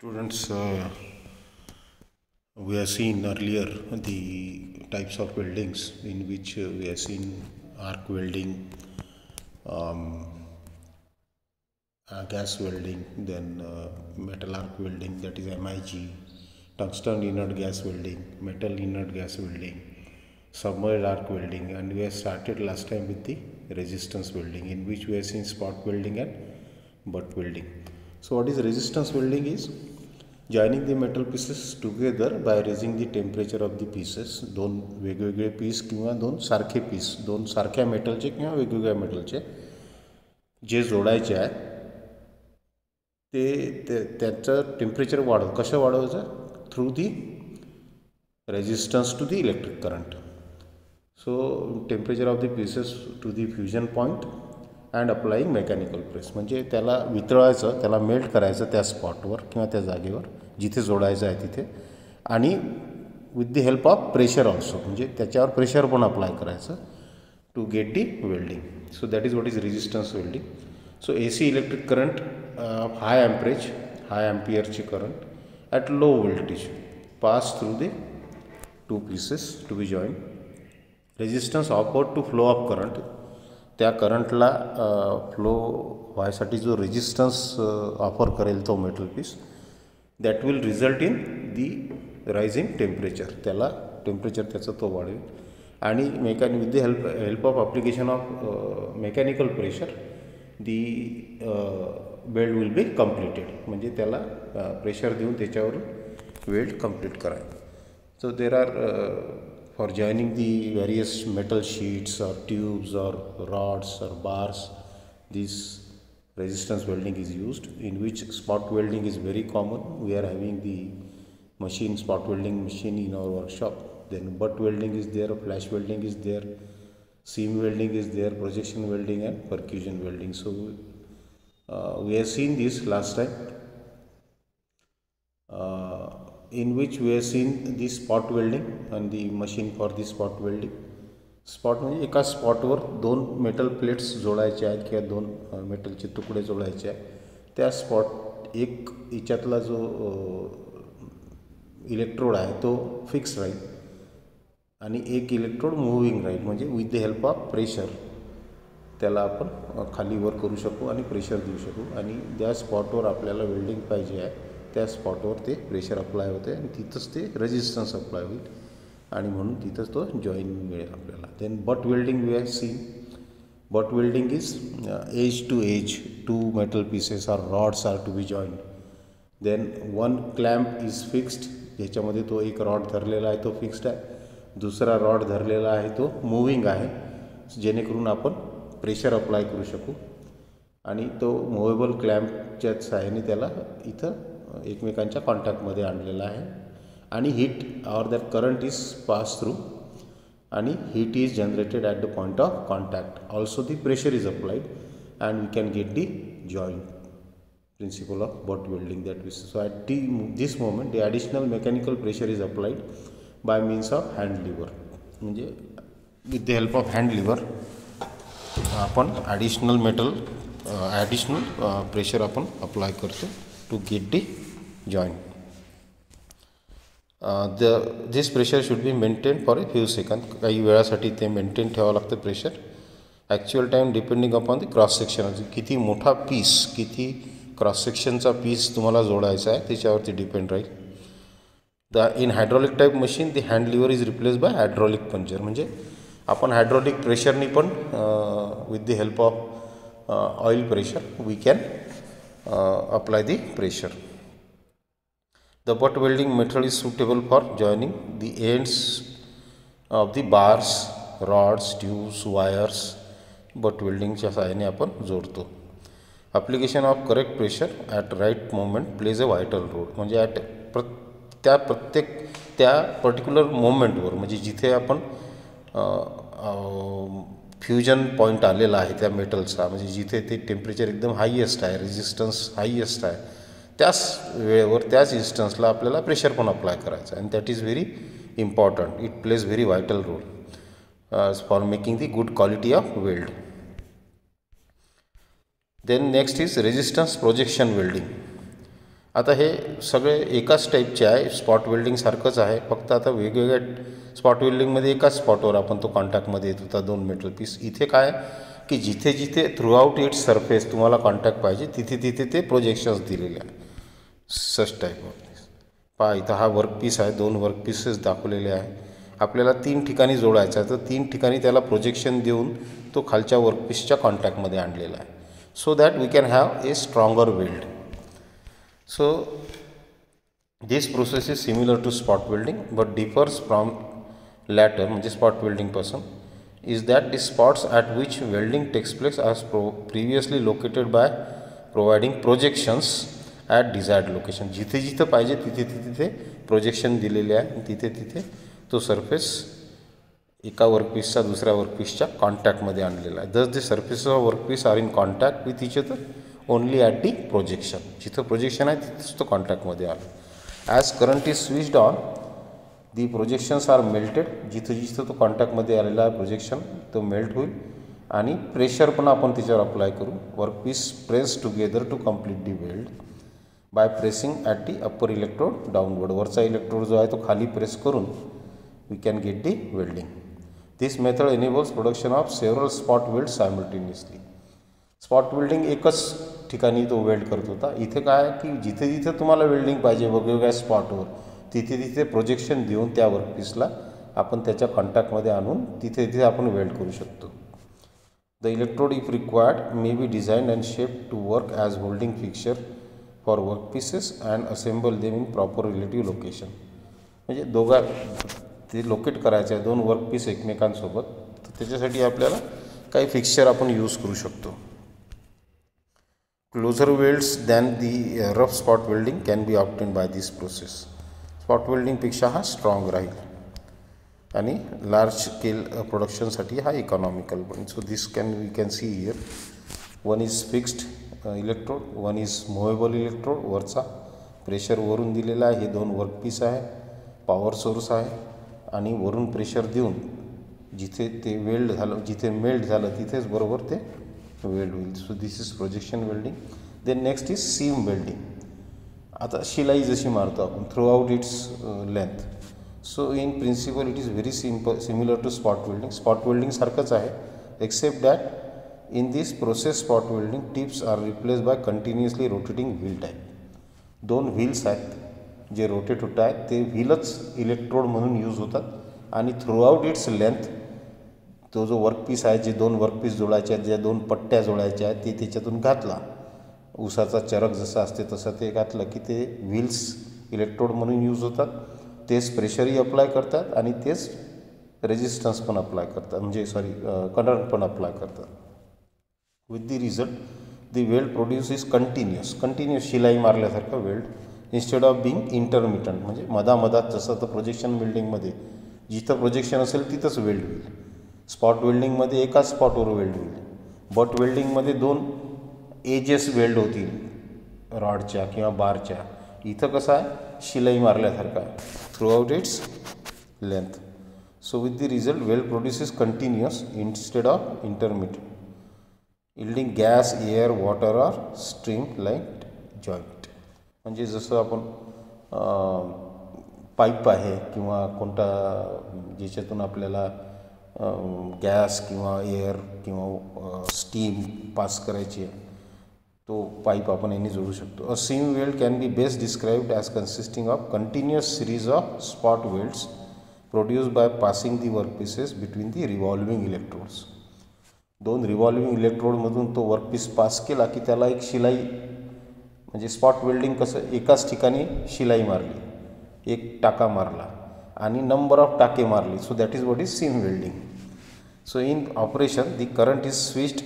Students, we have seen earlier the types of weldings in which we have seen arc welding, um, gas welding, then metal arc welding, that is MIG, tungsten inert gas welding, metal inert gas welding, submerged arc welding, and we have started last time with the resistance welding, in which we have seen spot welding and butt welding. So what is resistance welding is joining the metal pieces together by raising the temperature of the pieces. दोन वेगवेगळे piece किंवा दोन सारखे piece, दोन सारख्या मेटलचे किंवा वेगवेगळ्या मेटलचे जे जोडायचे आहे ते त्याचं टेम्परेचर कसं वाढवायचं? Through the resistance to the electric current. So temperature of the pieces to the fusion point and applying mechanical press, म्हणजे त्याला वितळायचं, त्याला मेल्ट करायचं त्या स्पॉटवर किंवा त्या जागेवर जिथे जोडायचं आहे तिथे, आणि with the help of pressure also, म्हणजे त्याच्यावर प्रेशर पण अप्लाय करायचं to get the welding. So that is what is resistance welding. So AC electric current, high amperage, high ॲम्पियरचे current at low voltage pass through the two pieces to be join. Resistance offered to flow of current, त्या करंटला flow व्हायसाठी जो resistance offer करेल तो metal piece, that will result in the rising temperature, त्याला temperature त्याचं तो वाढेल. आणि with the help of application of mechanical pressure the weld will be completed, म्हणजे त्याला प्रेशर देऊन त्याच्यावर वेल्ड कम्प्लीट करायचं. So there are for joining the various metal sheets or tubes or rods or bars, this resistance welding is used, in which spot welding is very common. We are having the machine, spot welding machine in our workshop. Then butt welding is there, flash welding is there, seam welding is there, projection welding and percussion welding. So we have seen this last time, in which we have seen the spot welding and the machine for the spot welding. Spot म्हणजे एका स्पॉटवर दोन metal plates जोडायचे आहेत किंवा दोन मेटलचे तुकडे जोडायचे आहेत. त्या स्पॉट एक याच्यातला जो इलेक्ट्रोड आहे तो फिक्स राहील आणि एक इलेक्ट्रोड मूव्हिंग राहील, म्हणजे with the help of pressure त्याला आपण खाली वर करू शकू आणि प्रेशर देऊ शकू, आणि ज्या स्पॉटवर आपल्याला वेल्डिंग पाहिजे आहे त्या स्पॉटवर ते प्रेशर अप्लाय होते आणि तिथंच ते रेजिस्टन्स अप्लाय होईल आणि म्हणून तिथंच तो जॉईनिंग मिळेल आपल्याला. Then but welding we have seen. But welding is edge to edge, two metal pieces or rods are to be joined. Then one clamp is fixed, ज्याच्यामध्ये तो एक रॉड धरलेला आहे तो फिक्स्ड आहे, दुसरा रॉड धरलेला आहे तो मूव्हिंग आहे, जेणेकरून आपण प्रेशर अप्लाय करू शकू, आणि तो मुव्हेबल क्लॅम्पच्या सहाय्याने त्याला इथं एकमेकांच्या कॉन्टॅक्टमध्ये आणलेला आहे. आणि heat or that current is pass through आणि heat is generated at the point of contact. Also the pressure is applied and we can get the joint. principle of butt welding that we see. So at this moment the additional mechanical pressure is applied by means of hand lever, म्हणजे with the help of hand lever आपण additional pressure आपण apply करतो to get the joint. This pressure should be maintain for a few second. काही वेळासाठी ते maintain ठेवावं लागतं pressure. Actual time depending upon the cross section, किती मोठा पीस, किती क्रॉस सेक्शनचा पीस तुम्हाला जोडायचा आहे त्याच्यावरती डिपेंड राहील. In hydraulic type machine the hand lever is replace by hydraulic puncher, म्हणजे आपण हायड्रॉलिक प्रेशरनी पण with the help of oil pressure we can apply the pressure. The butt welding method is suitable for joining the ends of the bars, rods, tubes, wires. butt welding च्या सहाय्याने आपण जोडतो. Application of correct pressure at right moment plays a vital role, म्हणजे त्या particular मोमेंटवर, म्हणजे जिथे आपण fusion point आलेला आहे त्या मेटलचा, म्हणजे जिथे ते टेम्परेचर एकदम हायेस्ट आहे, रेजिस्टन्स हायेस्ट आहे, त्याच वेळेवर त्याच इन्स्टन्सला आपल्याला प्रेशर पण अप्लाय करायचं आहे. And that is very important. It plays very vital role for making the good quality of weld. Then next is resistance projection welding. आता हे सगळे एकाच टाईपचे आहे, स्पॉट वेल्डिंगसारखंच आहे, फक्त आता वेगवेगळ्या स्पॉट वेल्डिंगमध्ये एकाच स्पॉटवर आपण तो कॉन्टॅक्टमध्ये येत होता 2 मेटल पीस. इथे काय की जिथे जिथे थ्रूआउट इट्स सरफेस तुम्हाला कॉन्टॅक्ट पाहिजे तिथे तिथे ते प्रोजेक्शन्स दिलेले आहे. सच टाईप ऑफ पहा इथं हा वर्कपीस आहे, 2 वर्कपीसेस दाखवलेले आहे. आपल्याला 3 ठिकाणी जोडायचा आहे, तर 3 ठिकाणी त्याला प्रोजेक्शन देऊन तो खालच्या वर्कपीसच्या कॉन्टॅक्टमध्ये आणलेला आहे, so that we can have a stronger weld. So this process is similar to spot welding but differs from latter म्हणजे spot welding पासून is that the spots at which welding takes place are previously located by providing projections at desired location. जिथे जिथे पाहिजे तिथे तिथे projection दिलेले आहे, तिथे तिथे तो सरफेस एका वर्कपीसचा दुसऱ्या वर्कपीसच्या कॉन्टॅक्टमध्ये आणलेला आहे. Thus the surface of workpiece are in contact with each other only at the projection. जिथं प्रोजेक्शन आहे तिथेच तो कॉन्टॅक्टमध्ये आला. As current is switched on the projections are melted. जिथं जिथं तो कॉन्टॅक्टमध्ये आलेला आहे प्रोजेक्शन तो मेल्ट होईल आणि प्रेशर पण आपण त्याच्यावर अप्लाय करू. Workpiece press together to complete the weld by pressing at the upper electrode downward. वरचा इलेक्ट्रोड जो आहे तो खाली प्रेस करून we can get the welding. This method enables production of several spot weld simultaneously. Spot welding एकच ठिकाणी तो weld करत होता. इथे काय की जिथे जिथे तुम्हाला वेल्डिंग पाहिजे वेगवेगळ्या स्पॉटवर तिथे तिथे प्रोजेक्शन देऊन त्या वर्कपीसला आपण त्याच्या कॉन्टॅक्टमध्ये आणून तिथे तिथे आपण वेल्ड करू शकतो. The electrode if required may be design and shape to work as holding fixture for workpieces and assemble them in proper relative location. म्हणजे ते लोकेट करायचं आहे 2 वर्कपीस एकमेकांसोबत, तर त्याच्यासाठी आपल्याला काही फिक्चर आपण यूज करू शकतो. Closer welds than the rough spot welding can be obtain by this process. Spot वेल्डिंगपेक्षा हा स्ट्रॉंग राहील आणि लार्ज स्केल प्रोडक्शनसाठी हा इकॉनॉमिकल पण. So this we can see here. 1 is fixed electrode, 1 is movable electrode. वरचा pressure वरून दिलेला आहे, हे 2 वर्कपीस आहे, पॉवर सोर्स आहे आणि वरून प्रेशर देऊन जिथे ते वेल्ड झालं जिथे मेल्ट झालं तिथेच बरोबर ते वेल्ड होईल. So this is projection welding. Then next is seam welding. आता शिलाई जशी मारतो आपण throughout its length. So in principle it is very similar to spot welding. Spot welding सारखंच आहे except that in this process spot welding tips are replace by continuously rotating wheel type. 2 wheels आहेत जे rotate होत आहेत, ते व्हीलच electrode म्हणून use होतात आणि थ्रू आउट इट्स लेंथ तो जो वर्कपीस आहे, जे 2 वर्कपीस जोडायचे आहेत, ज्या 2 पट्ट्या जोडायच्या आहेत, ते त्याच्यातून घातला. ऊसाचा चरक जसं असते तसं ते घातलं की ते व्हील्स इलेक्ट्रोड म्हणून यूज होतात. तेच प्रेशरही अप्लाय करतात आणि तेच रेजिस्टन्स पण अप्लाय करतात, म्हणजे करंट पण अप्लाय करतात. With the result the weld produce is continuous शिलाई मारल्यासारखं weld instead of being intermittent. म्हणजे मधामधात जसं तर प्रोजेक्शन वेल्डिंगमध्ये जिथं प्रोजेक्शन असेल तिथंच वेल्ड होईल. स्पॉट वेल्डिंगमध्ये एकाच स्पॉटवर वेल्ड होईल. बट वेल्डिंगमध्ये 2 एजेस वेल्ड होतील रॉडच्या किंवा बारच्या. इथं कसं आहे शिलाई मारल्यासारखं आहे through out its length. So with the result weld produces continuous instead of intermittent yielding gas air water or stream like joint. म्हणजे जसं आपण पाईप आहे किंवा कोणता ज्याच्यातून आपल्याला गॅस किंवा एअर किंवा स्टीम पास करायची आहे, तो पाईप आपण याने जोडू शकतो. A seam weld can be best described as consisting of continuous series of spot welds produced by passing the workpieces between the revolving electrodes. 2 revolving इलेक्ट्रोडमधून तो वर्कपीस पास केला की त्याला एक शिलाई, म्हणजे स्पॉट वेल्डिंग कसं एकाच ठिकाणी शिलाई मारली, एक टाका मारला आणि नंबर ऑफ टाके मारली. So that is what is seam welding. So in operation the current is switched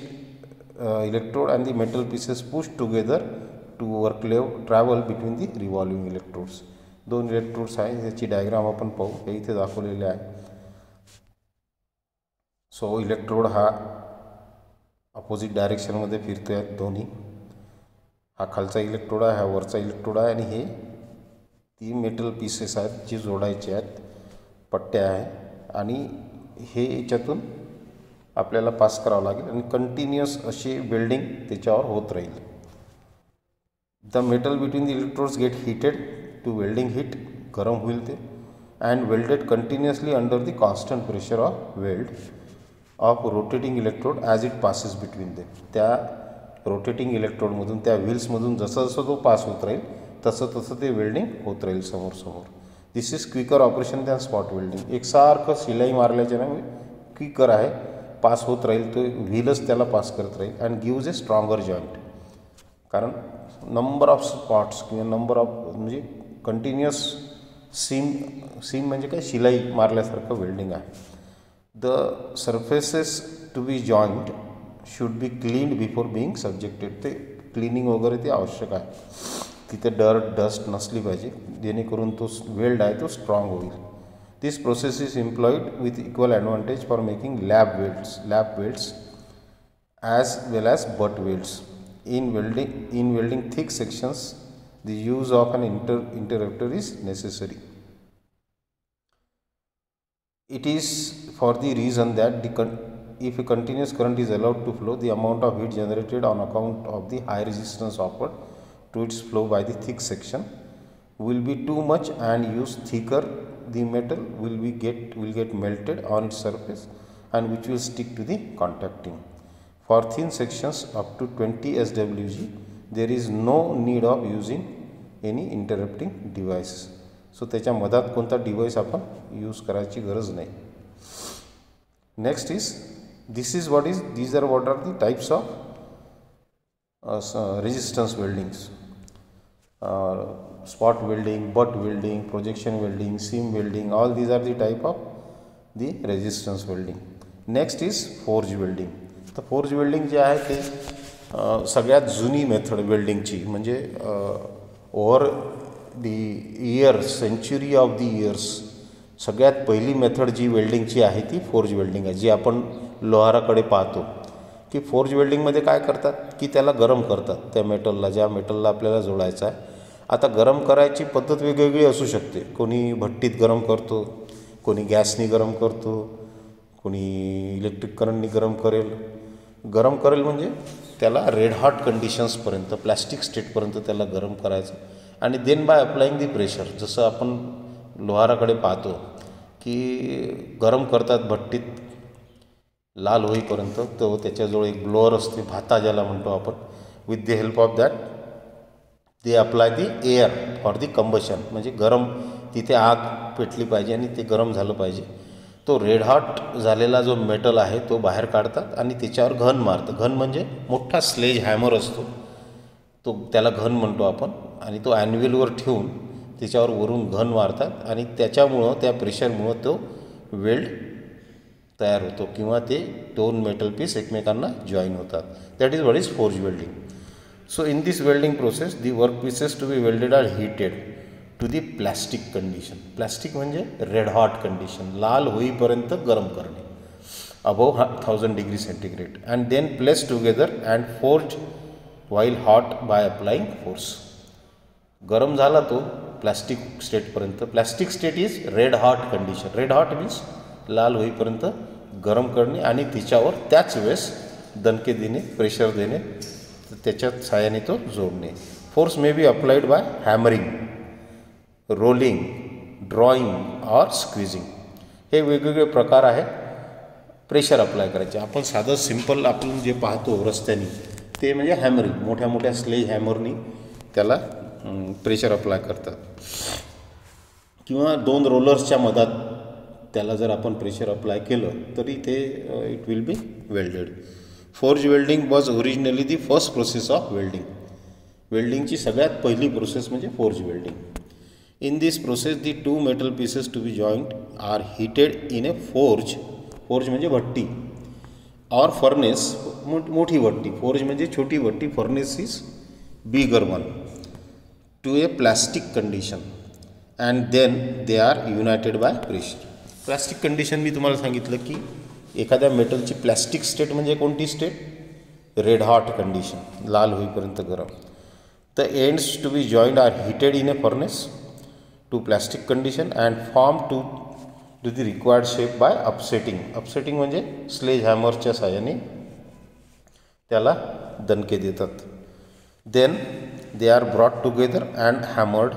electrode and the metal pieces pushed together to work travel between the revolving electrodes. 2 electrodes आहे, त्याची diagram आपण पाहू, हे इथे दाखवलेले आहे. सो इलेक्ट्रोड हा opposite डायरेक्शनमध्ये फिरतो आहेत दोन्ही. हा खालचा इलेक्ट्रोड आहे, हा वरचा इलेक्ट्रोड आहे आणि हे 3 मेटल पीसेस आहेत जे जोडायचे आहेत, पट्ट्या आहे आणि हे याच्यातून आपल्याला पास करावं लागेल आणि कंटिन्युअस अशी वेल्डिंग त्याच्यावर होत राहील. The metal between the electrodes get heated to welding heat, गरम होईल ते, and welded continuously under the constant pressure of weld of rotating electrode as it passes between they. त्या रोटेटिंग इलेक्ट्रोडमधून, त्या व्हील्समधून जसं जसं तो पास होत राहील तसं तसं ते वेल्डिंग होत राहील समोर समोर. This is quicker operation than spot welding. एकसारखं शिलाई मारल्याच्याने क्विकर आहे, पास होत राहील, तो व्हीलच त्याला पास करत राहील, and gives a stronger joint. कारण नंबर ऑफ स्पॉट्स किंवा नंबर ऑफ म्हणजे कंटिन्युअस सीम म्हणजे काय, शिलाई मारल्यासारखं वेल्डिंग आहे. The surfaces to be joint should be cleaned before being subjected. ते क्लिनिंग वगैरे ते आवश्यक आहे. तिथे डस्ट नसली पाहिजे, जेणेकरून तो वेल्ड आहे तो स्ट्रॉंग होईल. This process is employed with equal advantage for making lap welds as well as butt welds. In welding thick sections, the use of an interrupter is necessary. It is for the reason that if a continuous current is allowed to flow, the amount of heat generated on account of the high resistance offered to its flow by the thick section will be too much, and use thicker, the metal will get melted on its surface, and which will stick to the contacting. For thin sections up to 20 SWG, there is no need of using any interrupting device. So त्याच्या मधात कोणता device आपण use करायची गरज नाही. Next is these are what are the types of resistance weldings. Spot welding, butt welding, projection welding, seam welding, all these are the type of the resistance welding. Next is forge welding. तर forge welding जे आहे ते सगळ्यात जुनी method वेल्डिंगची, म्हणजे over the years, century of the years सगळ्यात पहिली मेथड जी वेल्डिंगची आहे ती फोर्ज वेल्डिंग आहे, जी आपण लोहाराकडे पाहतो. की फोर्ज वेल्डिंगमध्ये काय करतात की त्याला गरम करतात त्या मेटलला, ज्या मेटलला आपल्याला जोडायचं आहे. आता गरम करायची पद्धत वेगवेगळी असू शकते. कोणी भट्टीत गरम करतो, कोणी गॅसनी गरम करतो, कोणी इलेक्ट्रिक करंटनी गरम करेल म्हणजे त्याला रेड हॉट कंडिशन्सपर्यंत, प्लॅस्टिक स्टेटपर्यंत त्याला गरम करायचं, आणि then by applying the pressure. जसं आपण लोहाराकडे पाहतो की गरम करतात भट्टीत लाल होईपर्यंत, तो त्याच्याजवळ एक ब्लोअर असते, भाता ज्याला म्हणतो आपण. With the help of that they apply the air for the combustion, म्हणजे गरम तिथे आग पेटली पाहिजे आणि ते गरम झालं पाहिजे. तो रेड हॉट झालेला जो मेटल आहे तो बाहेर काढतात आणि त्याच्यावर घन मारतात. घन म्हणजे मोठा स्लेज हॅमर असतो, तो त्याला घन म्हणतो आपण, आणि तो ॲन्व्हिलवर ठेवून त्याच्यावर वरून घन मारतात, आणि त्याच्यामुळं, त्या प्रेशरमुळं तो वेल्ड तयार होतो, किंवा ते दोन मेटल पीस एकमेकांना जॉईन होतात. That is what is forge welding. So in this welding process the work pieces to be welded are heated to the plastic condition. Plastic म्हणजे रेड हॉट कंडिशन, लाल होईपर्यंत गरम करणे, above 1000 degree centigrade, and then place together and forge while hot by applying force. गरम झाला तो plastic स्टेटपर्यंत. Plastic state is red hot condition. Red hot means लाल होईपर्यंत गरम करणे, आणि तिच्यावर त्याच वेळेस दणके देणे, प्रेशर देणे, त्याच्यात साहाय्याने तो जोडणे. Force may be applied by hammering, rolling, drawing or squeezing. हे वेगवेगळे प्रकार आहे प्रेशर अप्लाय करायचे. आपण साधं सिम्पल आपण जे पाहतो रस्त्याने ते म्हणजे हॅमरिंग, मोठ्या मोठ्या स्लेज हॅमरनी त्याला प्रेशर अप्लाय करतात, किंवा दोन रोलर्सच्या मधात त्याला जर आपण प्रेशर अप्लाय केलं तरी ते it will be welded. Forge welding was originally the first process of welding. वेल्डिंगची सगळ्यात पहिली प्रोसेस म्हणजे forge welding. In this process, the two metal pieces to be joined are heated in a forge. Forge म्हणजे भट्टी, or furnace, मोठी भट्टी. Forge म्हणजे छोटी भट्टी, furnace is bigger one, to a plastic condition, and then they are united by pressure. Plastic condition मी तुम्हाला सांगितलं की एखाद्या मेटलची प्लॅस्टिक स्टेट म्हणजे कोणती स्टेट, रेड हॉट कंडिशन, लाल होईपर्यंत गरम. The ends to be joined are heated in a furnace to plastic condition and form to the required shape by upsetting. Upsetting म्हणजे स्लेज हॅमरच्या साहाय्याने त्याला दणके देतात. Then they are brought together and hammered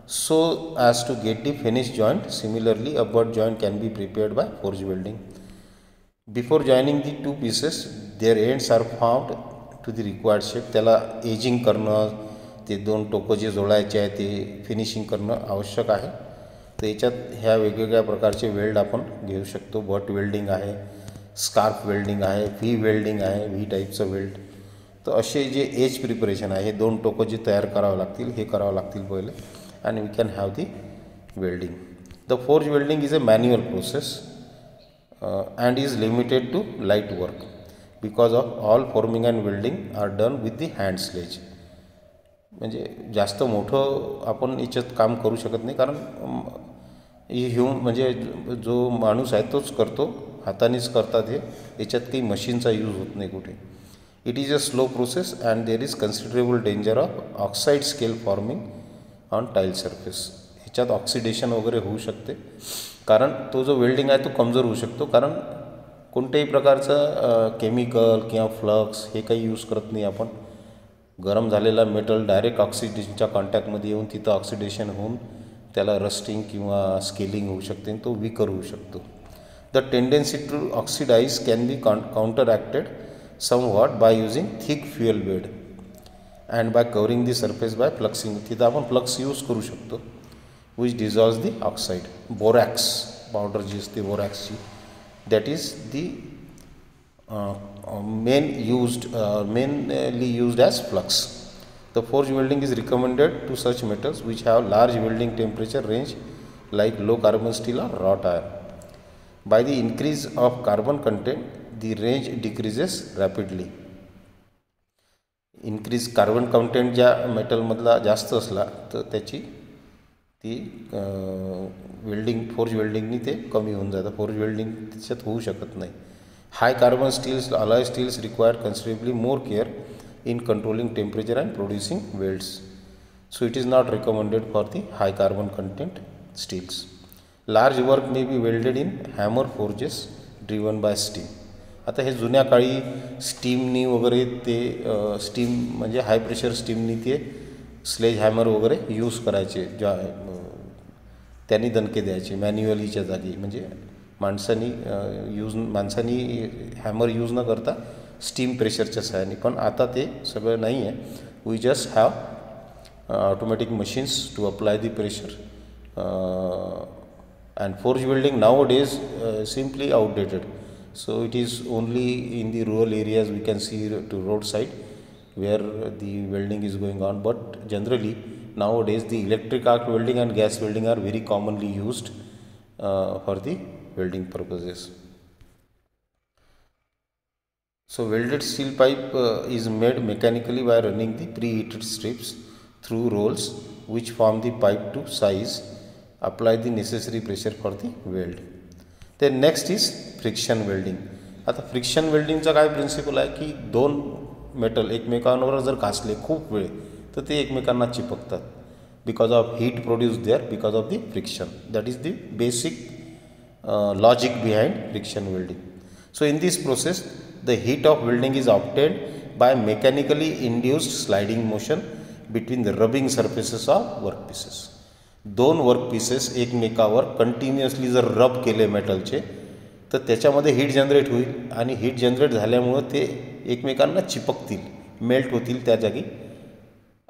so as to get the finished joint. Similarly, a butt joint can be prepared by forge welding. Before joining the two pieces, their ends are formed to the required shape. त्याला ageing करणं, ते दोन टोकं जे जोडायचे आहे ते finishing करणं आवश्यक आहे. तर याच्यात ह्या वेगवेगळ्या प्रकारचे वेल्ड आपण घेऊ शकतो. बट वेल्डिंग आहे, स्कार्फ वेल्डिंग आहे, व्ही वेल्डिंग आहे, व्ही टाईपचं वेल्ड. तर असे जे एज प्रिपरेशन आहे, हे दोन टोकं जे तयार करावं लागतील, हे करावं लागतील पहिले, आणि we can have the welding. The forge welding is a manual process and is limited to light work because of all forming and welding are done with the hand sledge. म्हणजे जास्त मोठं आपण याच्यात काम करू शकत नाही, कारण म्हणजे जो माणूस आहे तोच करतो, हातानेच करतात हे, याच्यात काही मशीनचा यूज होत नाही कुठे. It is a slow process and there is considerable danger of oxide scale forming on tile surface. ह्याच्यात ऑक्सिडेशन वगैरे होऊ शकते, कारण तो जो वेल्डिंग आहे तो कमजोर होऊ शकतो, कारण कोणत्याही प्रकारचं केमिकल किंवा फ्लक्स हे काही यूज करत नाही आपण. गरम झालेला मेटल डायरेक्ट ऑक्सिडेशनच्या कॉन्टॅक्टमध्ये येऊन तिथं ऑक्सिडेशन होऊन त्याला रस्टिंग किंवा स्केलिंग होऊ शकते, तो वीकर होऊ शकतो. The tendency to oxidise can be counteracted somewhat by using thick fuel bed and by covering the surface by fluxing. तिथं आपण फ्लक्स यूज करू शकतो which dissolves the oxide. Borax powder जी असते बोरॅक्सची, that is the mainly used as flux. The forge welding is recommended to such metals which have large welding temperature range like low carbon steel or wrought iron. By the increase of carbon content, the range decreases rapidly. Increase carbon content ज्या मेटलमधला जास्त असला तर त्याची ती welding forge वेल्डिंगनी ते कमी होऊन जातं. फोर्ज वेल्डिंग त्याच्यात होऊ शकत नाही. High carbon steels, alloy steels require considerably more care in controlling temperature and producing welds. So it is not recommended for the high carbon content steels. Large work may be welded in hammer forges driven by steam. आता हे जुन्या काळी स्टीमनी वगैरे ते steam म्हणजे high pressure स्टीमनी ते sledge hammer वगैरे use करायचे, ज्या त्यांनी दणके द्यायचे मॅन्युअलीच्या जागी. म्हणजे माणसांनी हॅमर यूज न करता स्टीम प्रेशरच्या सहाय्याने. पण आता ते सगळं नाही आहे. We just have automatic machines to apply the pressure. And forge welding nowadays simply outdated. So it is only in the rural areas we can see to road side where the welding is going on, but generally nowadays the electric arc welding and gas welding are very commonly used for the welding purposes. So welded steel pipe is made mechanically by running the preheated strips through rolls which form the pipe to size. Apply the necessary pressure for the weld. Then next is friction welding. आता friction वेल्डिंगचा काय principal आहे की दोन metal एकमेकांवर जर घासले खूप वेळ तर ते एकमेकांना चिपकतात. Because of heat produce there because of the friction. That is the basic logic behind friction welding. So in this process the heat of welding is obtained by mechanically induced sliding motion between the rubbing surfaces of work pieces. दोन work pieces एकमेकावर continuously जर rub केले मेटलचे तर त्याच्यामध्ये heat generate होईल, आणि heat generate झाल्यामुळं ते एकमेकांना चिपकतील, मेल्ट होतील त्या जागी,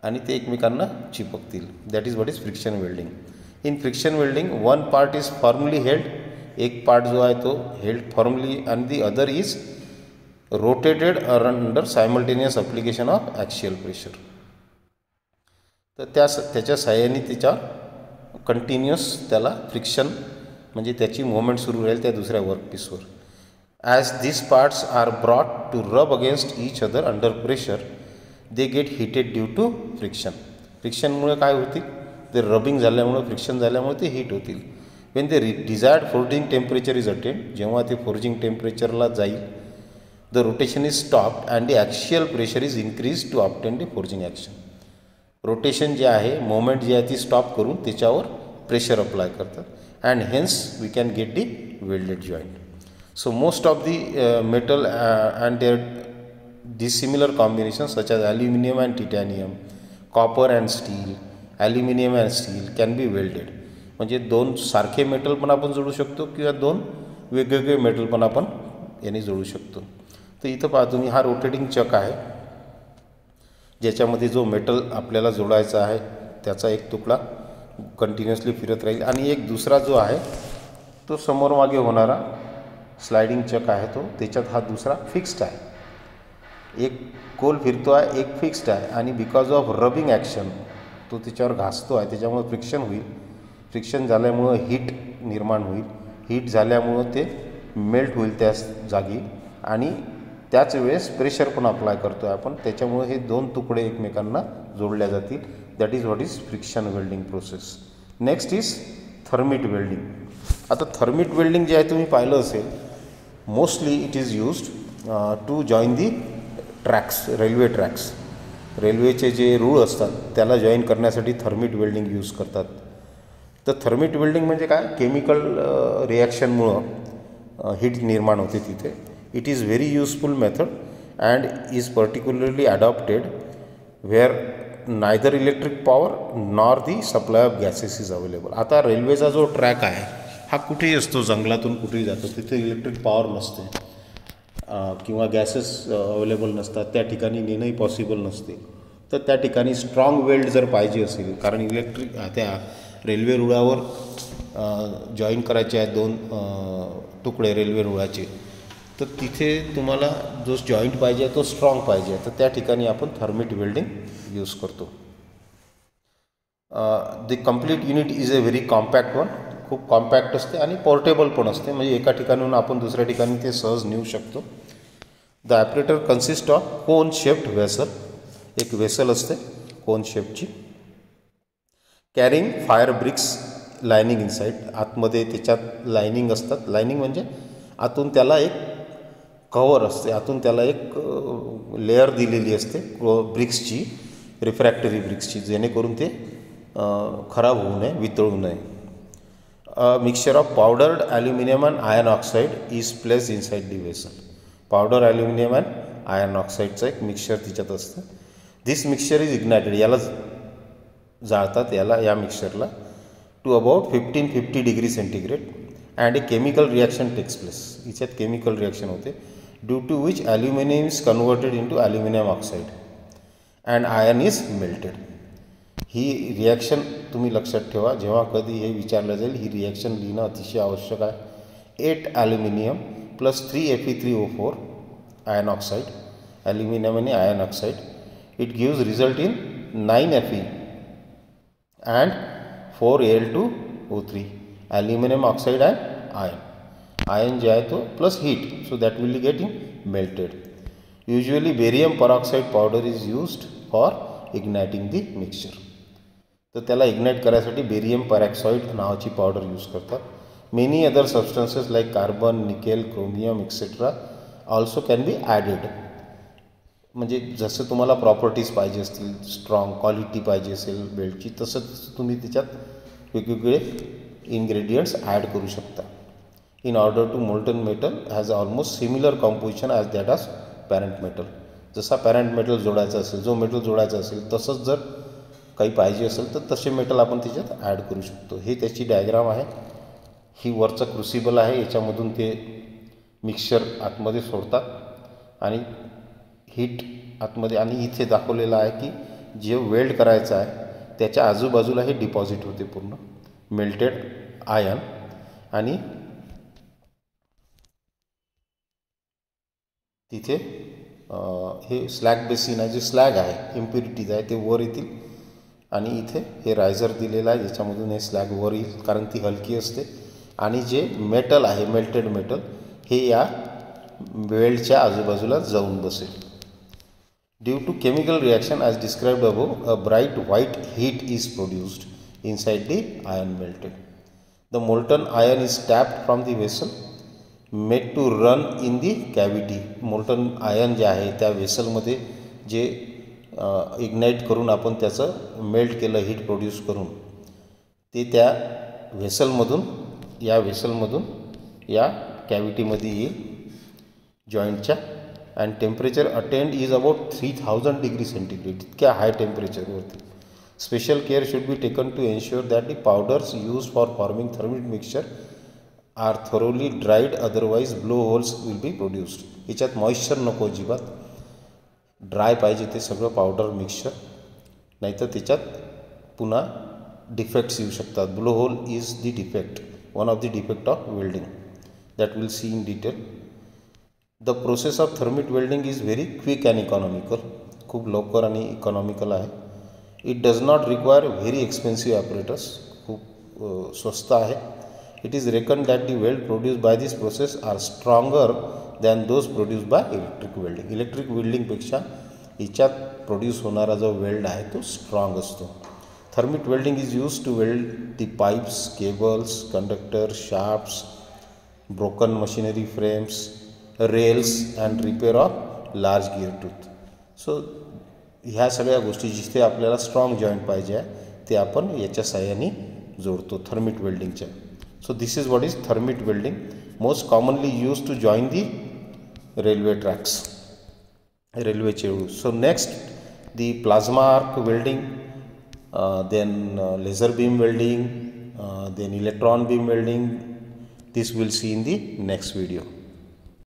आणि ते एकमेकांना चिपकतील. That is what is friction welding. In friction welding one part is formally held, एक पार्ट जो आहे तो held formally, and the other is rotated under simultaneous application of axial pressure. तर त्याच्या साहाय्याने त्याच्यावर कंटिन्युअस त्याला फ्रिक्शन म्हणजे त्याची मुवमेंट सुरू राहील त्या दुसऱ्या वर्कपीसवर. As these parts are brought to rub against each other under pressure, they get heated due to friction. फ्रिक्शनमुळे काय होतील, ते रबिंग झाल्यामुळे फ्रिक्शन झाल्यामुळे ते हीट होतील. When the desired forging temperature is attend, जेव्हा ते फोर्जिंग टेम्परेचरला जाईल, the rotation is stopped and the axial pressure is increase to obtain the forging action. Rotation जे आहे, मोमेंट जी आहे ती स्टॉप करून त्याच्यावर प्रेशर अप्लाय करतात, and hence we can get the welded joint. So most of the metal and their dissimilar combinations such as aluminum and titanium, copper and still, aluminium and still can be welded. म्हणजे दोन सारखे metal पण आपण जोडू शकतो किंवा दोन वेगवेगळे मेटल पण आपण याने जोडू शकतो. तर इथं पहा तुम्ही, हा रोटेटिंग चक आहे ज्याच्यामध्ये जो मेटल आपल्याला जोडायचा आहे त्याचा एक तुकडा कंटिन्युअसली फिरत राहील आणि एक दुसरा जो आहे तो समोर मागे होणारा स्लायडिंग चक आहे तो, त्याच्यात हा दुसरा फिक्स्ड आहे. एक कोल फिरतो आहे, एक फिक्स्ड आहे आणि बिकॉज ऑफ रबिंग ॲक्शन तो त्याच्यावर घासतो आहे, त्याच्यामुळे फ्रिक्शन होईल. फ्रिक्शन झाल्यामुळं हीट निर्माण होईल. हीट झाल्यामुळं ते मेल्ट होईल त्या जागी आणि त्याच वेळेस प्रेशर पण अप्लाय करतो आहे आपण, त्याच्यामुळे हे दोन तुकडे एकमेकांना जोडल्या जातील. That is what is friction welding process. Next is thermit welding. आता थर्मिट वेल्डिंग जे आहे तुम्ही पाहिलं असेल, mostly it is used to join the tracks, railway tracks. रेल्वेचे जे रूळ असतात त्याला जॉईन करण्यासाठी थर्मिट वेल्डिंग यूज करतात. तर थर्मिट वेल्डिंग म्हणजे काय, केमिकल रिॲक्शनमुळं हीट निर्माण होते तिथे. It is very useful method and is particularly adopted where neither electric power nor the supply of gases is available. आता रेल्वेचा जो ट्रॅक आहे हा कुठेही असतो, जंगलातून कुठेही जातो, तिथे इलेक्ट्रिक पॉवर नसते किंवा गॅसेस अवेलेबल नसतात, त्या ठिकाणी नेणंही पॉसिबल नसते. तर त्या ठिकाणी स्ट्रॉंग वेल्ड जर पाहिजे असेल, कारण इलेक्ट्रिक त्या रेल्वे रुळावर जॉईन करायचे आहेत दोन तुकडे रेल्वे रुळाचे, तर तिथे तुम्हाला जो जॉईंट पाहिजे तो स्ट्रॉंग पाहिजे, तर त्या ठिकाणी आपण थर्मिट वेल्डिंग यूज करतो. The complete unit is a very compact one. खूप कॉम्पॅक्ट असते आणि पोर्टेबल पण असते, म्हणजे एका ठिकाणून आपण दुसऱ्या ठिकाणी ते सहज नेऊ शकतो. The apparatus consist of cone shaped vessel. एक व्हेसल असते कोन शेपची, carrying fire bricks lining inside. आतमध्ये त्याच्यात लायनिंग असतात. लायनिंग म्हणजे आतून त्याला एक कव्हर असते, आतून त्याला एक लेअर दिलेली असते ब्रिक्सची, रिफ्रॅक्टरी ब्रिक्सची, जेणेकरून ते खराब होऊ नये, वितळू नये. Mixture of powdered aluminium and iron oxide is place inside the vessel. Powder aluminium and iron ऑक्साईडचं एक मिक्सचर तिच्यात असतं. This mixture is ignited. याला जाळतात, या मिक्सचरला to about 1550 degree centigrade and a chemical reaction takes place. याच्यात chemical reaction होते, due to which aluminium is converted into aluminium oxide and iron is melted. ही रिॲक्शन तुम्ही लक्षात ठेवा, जेव्हा कधी हे विचारलं जाईल ही रिॲक्शन लिहिणं अतिशय आवश्यक आहे. 8 aluminium plus 3 Fe3O4 iron oxide, aluminium आणि iron oxide, it gives result in 9 Fe and 4 Al2O3 aluminium oxide and iron. Iron जे आहे तो plus heat, so that will get in melted. Usually barium peroxide powder is used for igniting the mixture. तर त्याला ignite करायसाठी barium peroxide नावाची powder use करतात. Many other substances like carbon, nickel, chromium etcetera also can be added. म्हणजे जसं तुम्हाला properties पाहिजे असतील, स्ट्रॉंग क्वालिटी पाहिजे असेल बेल्टची, तसंच तुम्ही त्याच्यात वेगवेगळे इन्ग्रेडियंट्स ॲड करू शकता. In order to molten metal has almost similar composition as that of parent metal. जसा पॅरेंट मेटल जोडायचा असेल, जो मेटल जोडायचा असेल, तसंच जर काही पाहिजे असेल तर तसे मेटल आपण त्याच्यात ॲड करू शकतो. हे त्याची डायग्राम आहे. ही वरचं क्रुसिबल आहे, याच्यामधून ते मिक्सचर आतमध्ये सोडतात आणि हीट आतमध्ये, आणि इथे दाखवलेलं आहे की जे वेल्ड करायचं आहे त्याच्या आजूबाजूला हे डिपॉझिट होते पूर्ण मेल्टेड आयर्न, आणि तिथे हे स्लॅग बेसिन आहे, जे स्लॅग आहे इम्प्युरिटीज आहे ते वर येतील, आणि इथे हे रायझर दिलेलं आहे ज्याच्यामधून हे स्लॅग वर येईल, कारण ती हलकी असते. आणि जे मेटल आहे मेल्टेड मेटल हे या वेल्डच्या आजूबाजूला जाऊन बसेल. Due to chemical reaction as described above, a bright white heat is produced inside the iron melted. The molten iron is tapped from the vessel made to run in the cavity. Molten iron जे आहे त्या व्हेसलमध्ये जे ignite करून आपण त्याचं melt केलं, heat produce करून, ते त्या व्हेसलमधून या कॅव्हिटीमध्ये येईल जॉईंटच्या, and temperature attend is about 3000 degree centigrade. इतक्या हाय टेम्परेचरवरती. Special care should be taken to ensure that the powders use for forming thermit mixture are thoroughly dried, otherwise blow holes will be produced. याच्यात moisture नको अजिबात, dry पाहिजे ते सगळं powder mixture, नाहीतर त्याच्यात पुन्हा डिफेक्ट्स येऊ शकतात. Blow hole is the defect, one of the defect of welding that will see in detail. The process of thermit welding is very quick and economical. खूप लवकर आणि इकॉनॉमिकल आहे. It does not require very expensive apparatus. खूप स्वस्त आहे. It is reckon that the weld produce by this process are stronger than those produce by electric welding. Electric वेल्डिंगपेक्षा याच्यात produce होणारा जो वेल्ड आहे तो स्ट्रॉंग असतो. Thermit welding is use to weld the pipes, cables, conductor, shafts, broken machinery frames, rails and repair of large gear tooth. So ह्या सगळ्या गोष्टी जिथे आपल्याला स्ट्रॉंग जॉईंट पाहिजे आहे ते आपण याच्या साह्याने जोडतो थर्मिट वेल्डिंगच्या. So this is what is thermit welding, most commonly use to join the railway tracks, रेल्वेचे एवढू. So next the plasma arc welding, then laser beam welding, then electron beam welding. This we'll see in the next video.